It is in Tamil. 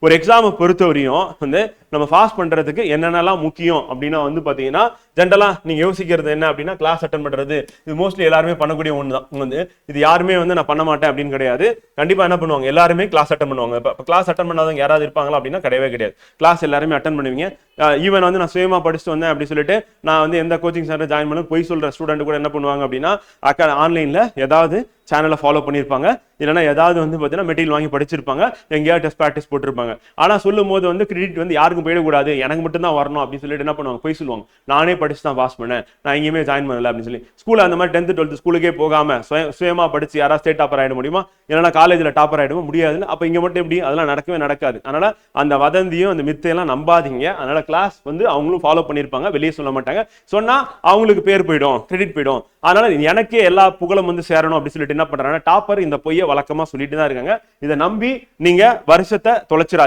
ஒரு எக்ஸாமை பொறுத்தவரையும் வந்து நம்ம பாஸ் பண்றதுக்கு என்னென்னலாம் முக்கியம் அப்படின்னா வந்து பாத்தீங்கன்னா ஜென்ரலா நீங்க யோசிக்கிறது என்ன அப்படின்னா கிளாஸ் அட்டன் பண்றது. இது மோஸ்ட்லி எல்லாருமே பண்ணக்கூடிய ஒன்று தான். வந்து இது யாருமே வந்து நான் பண்ண மாட்டேன் அப்படின்னு கிடையாது. கண்டிப்பா என்ன பண்ணுவாங்க, எல்லாருமே கிளாஸ் அட்டன் பண்ணுவாங்க. இப்போ கிளாஸ் அட்டன் பண்ணாதவங்க யாராவது இருப்பாங்களா அப்படின்னா கிடையவே கிடையாது. கிளாஸ் எல்லாருமே அட்டன் பண்ணுவீங்க. ஈவன் வந்து நான் சுயமா படிச்சுட்டு வந்தேன் அப்படி சொல்லிட்டு நான் வந்து எந்த கோச்சிங் சென்டர் ஜாயின் பண்ண போய் சொல்ற ஸ்டூடெண்ட் கூட என்ன பண்ணுவாங்க அப்படின்னா ஆன்லைன்ல ஏதாவது சேனலை ஃபாலோ பண்ணியிருப்பாங்க, இல்லைன்னா ஏதாவது வந்து பார்த்தீங்கன்னா மெட்டீரியல் வாங்கி படிச்சிருப்பாங்க, எங்கேயாவது டெஸ்ட் ப்ராக்டிஸ் போட்டிருப்பாங்க. ஆனால் சொல்லும் போது வந்து கிரெடிட் வந்து யாருக்கும் போயிடக்கூடாது, எனக்கு மட்டும் தான் வரணும் அப்படின்னு சொல்லிட்டு என்ன பண்ணுவாங்க, போய் சொல்லுவாங்க நானே படிச்சு தான் பாஸ் பண்ணேன், நான் எங்கேயுமே ஜாயின் பண்ணல அப்படின்னு சொல்லி. ஸ்கூல் அந்த மாதிரி 10th 12th ஸ்கூலுக்கே போகாம சுயமா படிச்சு யாராவது ஸ்டேட் டாப்பர் ஆயிட முடியுமா, இல்லைன்னா காலேஜில் டாப்பர் ஆயிடுமா, முடியாதுன்னு. அப்போ இங்கே மட்டும் எப்படி, அதெல்லாம் நடக்கவே நடக்காது. அதனால அந்த வதந்தியும் அந்த மித்தையெல்லாம் நம்பாதீங்க. அதனால கிளாஸ் வந்து அவங்களும் ஃபாலோ பண்ணியிருப்பாங்க, வெளியே சொல்ல மாட்டாங்க. சொன்னா அவங்களுக்கு பேர் போயிடும், கிரெடிட் போயிடும். அதனால எனக்கே எல்லா புகழும் வந்து சேரணும் அப்படின்னு சொல்லிட்டு என்ன பண்றாங்க, டாப்பர் இந்த பொய்யை வழக்கமா சொல்லிட்டு தான் இருக்காங்க. இதை நம்பி நீங்க வருஷத்தை தொலைச்சிடாதீங்க.